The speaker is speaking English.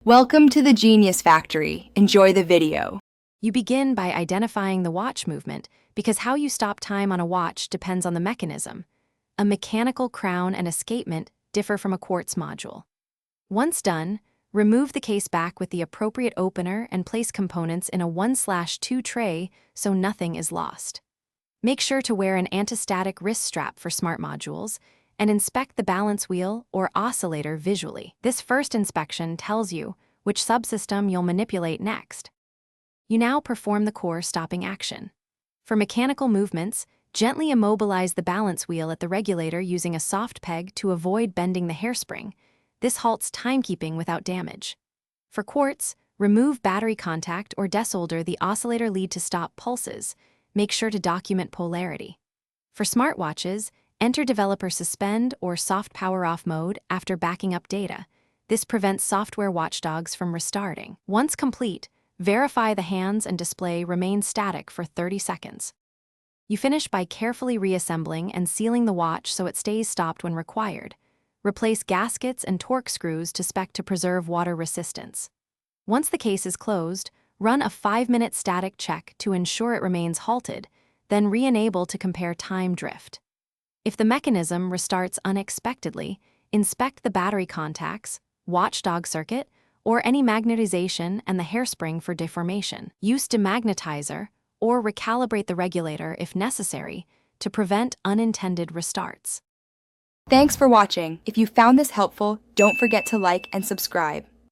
Welcome to the Genius Factory. Enjoy the video. You begin by identifying the watch movement because how you stop time on a watch depends on the mechanism. A mechanical crown and escapement differ from a quartz module. Once done, remove the case back with the appropriate opener and place components in a 1/2 tray so nothing is lost. Make sure to wear an anti-static wrist strap for smart modules and inspect the balance wheel or oscillator visually. This first inspection tells you which subsystem you'll manipulate next. You now perform the core stopping action. For mechanical movements, gently immobilize the balance wheel at the regulator using a soft peg to avoid bending the hairspring. This halts timekeeping without damage. For quartz, remove battery contact or desolder the oscillator lead to stop pulses. Make sure to document polarity. For smartwatches, enter developer suspend or soft power off mode after backing up data. This prevents software watchdogs from restarting. Once complete, verify the hands and display remain static for 30 seconds. You finish by carefully reassembling and sealing the watch so it stays stopped when required. Replace gaskets and torque screws to spec to preserve water resistance. Once the case is closed, run a 5-minute static check to ensure it remains halted, then re-enable to compare time drift. If the mechanism restarts unexpectedly, inspect the battery contacts, watchdog circuit, or any magnetization and the hairspring for deformation. Use demagnetizer or recalibrate the regulator if necessary to prevent unintended restarts. Thanks for watching. If you found this helpful, don't forget to like and subscribe.